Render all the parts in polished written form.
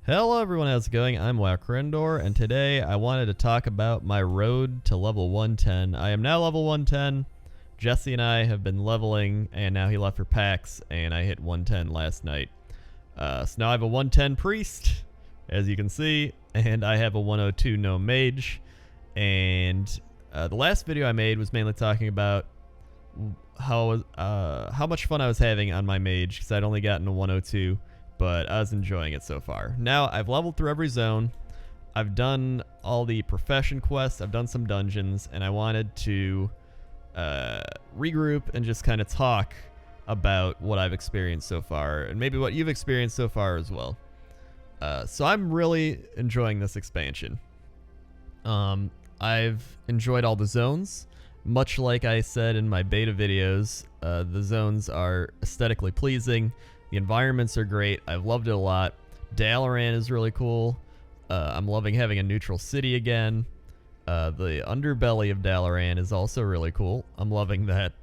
Hello everyone, how's it going? I'm WoWcrendor, and today I wanted to talk about my road to level 110. I am now level 110. Jesse and I have been leveling, and now he left for PAX, and I hit 110 last night. So now I have a 110 priest, as you can see, and I have a 102 no mage. And the last video I made was mainly talking about how much fun I was having on my mage, because I'd only gotten a 102. But I was enjoying it so far. Now, I've leveled through every zone. I've done all the profession quests. I've done some dungeons. And I wanted to regroup and just kind of talk about what I've experienced so far. And maybe what you've experienced so far as well. So I'm really enjoying this expansion. I've enjoyed all the zones. Much like I said in my beta videos, the zones are aesthetically pleasing. The environments are great. I've loved it a lot. Dalaran is really cool. I'm loving having a neutral city again. The underbelly of Dalaran is also really cool. I'm loving that.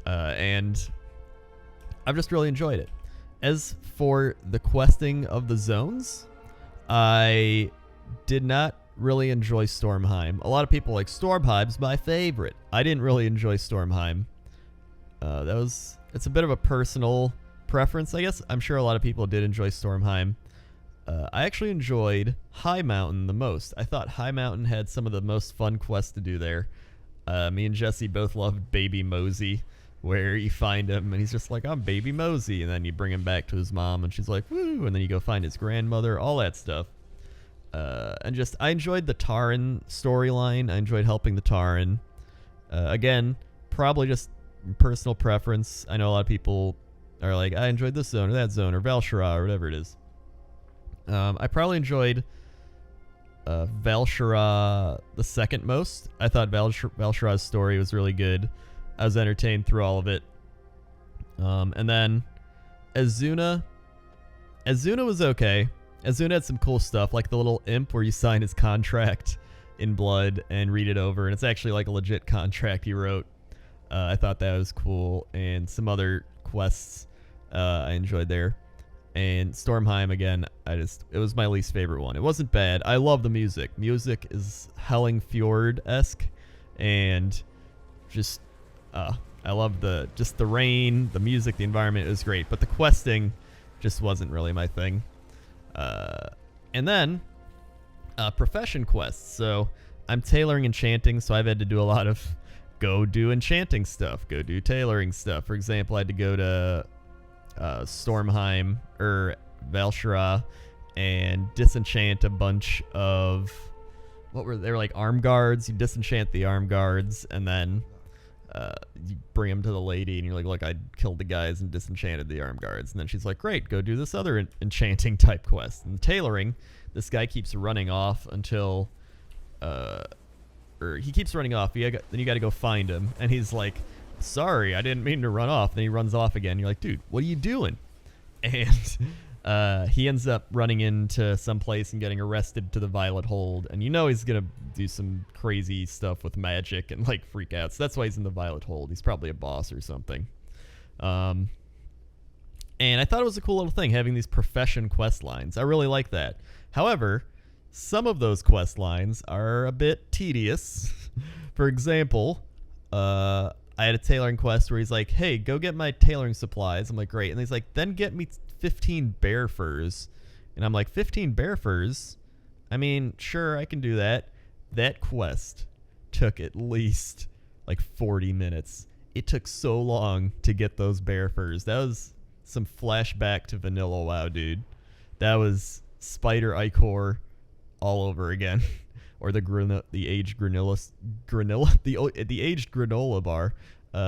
And I've just really enjoyed it. As for the questing of the zones, I did not really enjoy Stormheim. A lot of people like Stormheim's my favorite. I didn't really enjoy Stormheim. It's a bit of a personal preference, I guess. I'm sure a lot of people did enjoy Stormheim. I actually enjoyed High Mountain the most. I thought High Mountain had some of the most fun quests to do there. Me and Jesse both loved Baby Mosey, where you find him and he's just like, I'm Baby Mosey, and then you bring him back to his mom and she's like, woo, and then you go find his grandmother, all that stuff. And just, I enjoyed the Taran storyline. I enjoyed helping the Taran. Again, probably just personal preference. I know a lot of people are like, I enjoyed this zone or that zone or Val'sharah or whatever it is. I probably enjoyed Val'sharah the second most. I thought Val'sharah's story was really good. I was entertained through all of it. And then Azsuna was okay. Azsuna had some cool stuff, like the little imp where you sign his contract in blood and read it over, and it's actually like a legit contract he wrote. I thought that was cool, and some other quests I enjoyed there. And Stormheim, again, it was my least favorite one. It wasn't bad. I love the music. Music is Helling Fjord-esque, and just I love the rain, the music, the environment. It was great, but the questing just wasn't really my thing. And then profession quests. So I'm tailoring enchanting, so I've had to do a lot of go do enchanting stuff, go do tailoring stuff. For example, I had to go to Stormheim or Val'sharah and disenchant a bunch of they were like arm guards. You disenchant the arm guards and then you bring them to the lady and you're like, look, I killed the guys and disenchanted the arm guards. And then she's like, great, go do this other enchanting type quest. And tailoring, this guy keeps running off until or he keeps running off. Then you got to go find him, and he's like, sorry, I didn't mean to run off. Then he runs off again. You're like, dude, what are you doing? And he ends up running into some place and getting arrested to the Violet Hold, and you know he's gonna do some crazy stuff with magic and like freak out. So that's why he's in the Violet Hold. He's probably a boss or something. And I thought it was a cool little thing having these profession quest lines. I really like that. However, some of those quest lines are a bit tedious. For example, I had a tailoring quest where he's like, hey, go get my tailoring supplies. I'm like, great. And he's like, then get me 15 bear furs. And I'm like, 15 bear furs? I mean, sure, I can do that. That quest took at least like 40 minutes. It took so long to get those bear furs. That was some flashback to vanilla WoW, dude. That was Spider Ichor all over again. Or the aged granola bar,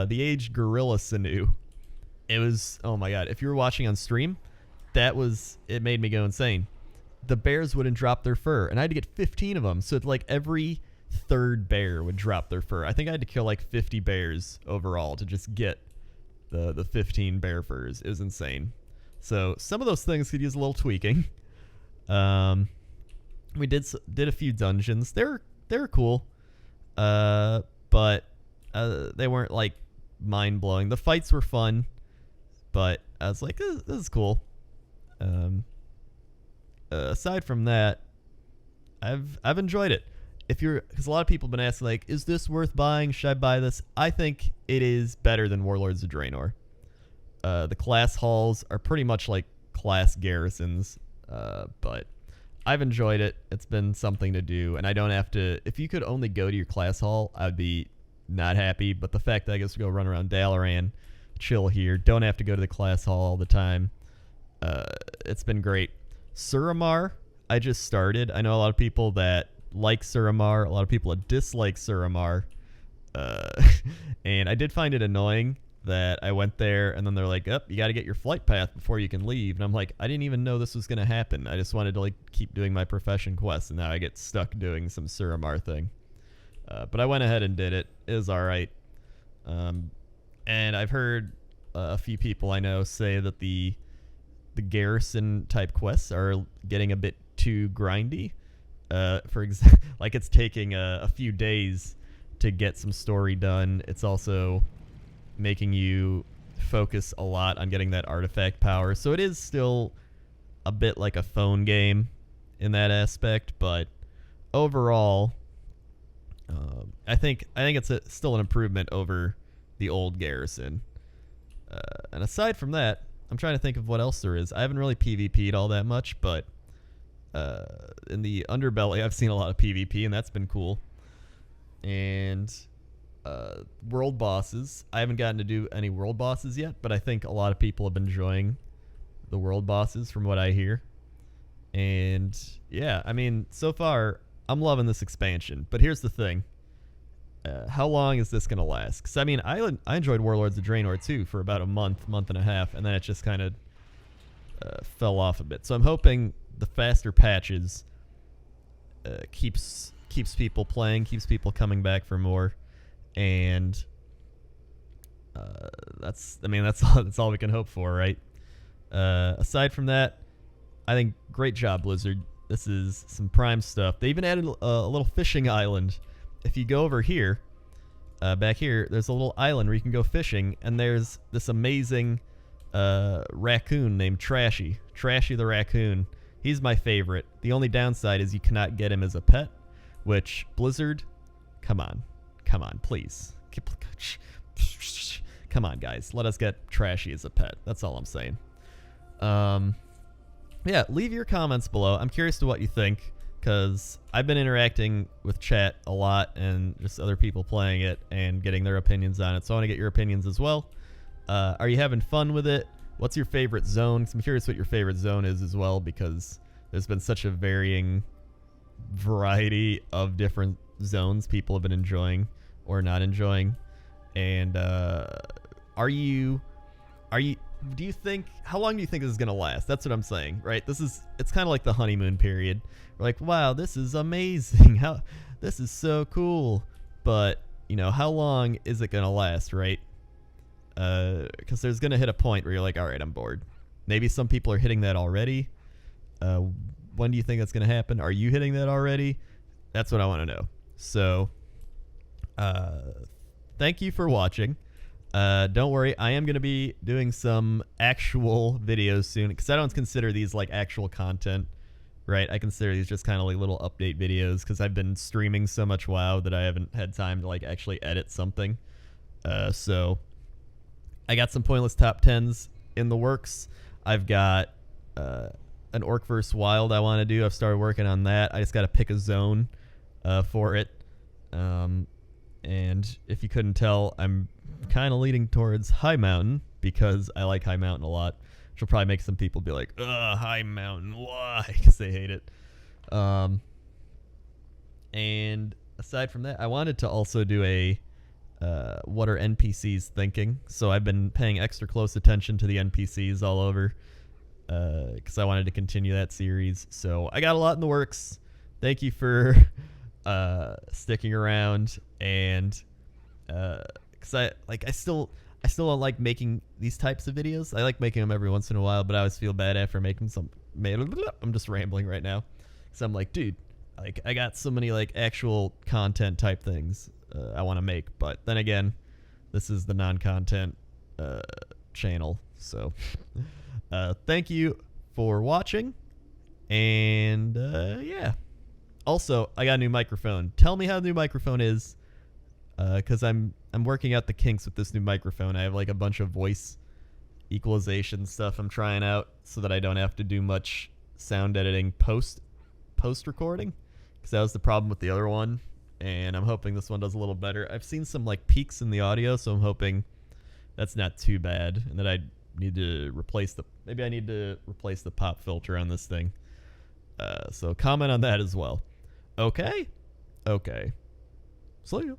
the aged gorilla sinew. It was, oh my god! If you were watching on stream, it made me go insane. The bears wouldn't drop their fur, and I had to get 15 of them. So it's like every third bear would drop their fur. I think I had to kill like 50 bears overall to just get the 15 bear furs. It was insane. So some of those things could use a little tweaking. We did a few dungeons. They were cool, but they weren't like mind blowing. The fights were fun, but I was like, this is cool. aside from that, I've enjoyed it. Because a lot of people have been asking, like, is this worth buying? Should I buy this? I think it is better than Warlords of Draenor. The class halls are pretty much like class garrisons, but I've enjoyed it. It's been something to do, and I don't have to. If you could only go to your class hall, I'd be not happy. But the fact that I get to go run around Dalaran, chill here, don't have to go to the class hall all the time, it's been great. Suramar, I just started. I know a lot of people that like Suramar, a lot of people that dislike Suramar, and I did find it annoying that I went there and then they're like, "Up, you got to get your flight path before you can leave." And I'm like, I didn't even know this was gonna happen. I just wanted to like keep doing my profession quests, and now I get stuck doing some Suramar thing. But I went ahead and did it. It was all right. And I've heard a few people I know say that the garrison type quests are getting a bit too grindy. For example, like it's taking a few days to get some story done. It's also making you focus a lot on getting that artifact power. So it is still a bit like a phone game in that aspect, but overall, I think it's still an improvement over the old garrison. And aside from that, I'm trying to think of what else there is. I haven't really PvP'd all that much, but in the underbelly, I've seen a lot of PvP, and that's been cool. And world bosses, I haven't gotten to do any world bosses yet, but I think a lot of people have been enjoying the world bosses from what I hear. And yeah, I mean, so far, I'm loving this expansion. But here's the thing. How long is this going to last? Because, I mean, I enjoyed Warlords of Draenor, too, for about a month and a half, and then it just kind of fell off a bit. So I'm hoping the faster patches keeps people playing, keeps people coming back for more, and that's all we can hope for, right? Aside from that, I think great job, Blizzard. This is some prime stuff. They even added a little fishing island. If you go over here, back here, there's a little island where you can go fishing, and there's this amazing raccoon named Trashy the raccoon. He's my favorite. The only downside is you cannot get him as a pet, which, Blizzard, come on, please. Come on, guys. Let us get Trashy as a pet. That's all I'm saying. Yeah, leave your comments below. I'm curious to what you think, because I've been interacting with chat a lot and just other people playing it and getting their opinions on it, so I want to get your opinions as well. Are you having fun with it? What's your favorite zone? 'Cause I'm curious what your favorite zone is as well, because there's been such a varying variety of different zones people have been enjoying or not enjoying. And do you think, how long do you think this is going to last? That's what I'm saying, right? It's kind of like the honeymoon period. We're like, wow, this is amazing. This is so cool. But, you know, how long is it going to last, right? Because there's going to hit a point where you're like, all right, I'm bored. Maybe some people are hitting that already. When do you think that's going to happen? Are you hitting that already? That's what I want to know. So, thank you for watching. Don't worry, I am going to be doing some actual videos soon, because I don't consider these like actual content, right? I consider these just kind of like little update videos, because I've been streaming so much WoW that I haven't had time to like actually edit something. So I got some pointless top 10s in the works. I've got an Orc vs. Wild I want to do. I've started working on that. I just got to pick a zone for it. And if you couldn't tell, I'm kind of leaning towards High Mountain, because I like High Mountain a lot, which will probably make some people be like, ugh, High Mountain, why? Because they hate it. And aside from that, I wanted to also do a what are NPCs thinking? So I've been paying extra close attention to the NPCs all over, because I wanted to continue that series. So I got a lot in the works. Thank you for sticking around, and because I still don't like making these types of videos. I like making them every once in a while, but I always feel bad after making some. I'm just rambling right now, so I'm like, dude, like I got so many like actual content type things I want to make, but then again, this is the non-content channel. So thank you for watching, And yeah. Also, I got a new microphone. Tell me how the new microphone is, because I'm working out the kinks with this new microphone. I have like a bunch of voice equalization stuff I'm trying out so that I don't have to do much sound editing post recording, because that was the problem with the other one, and I'm hoping this one does a little better. I've seen some like peaks in the audio, so I'm hoping that's not too bad, and that I need to replace the pop filter on this thing. So comment on that as well. Okay. See you.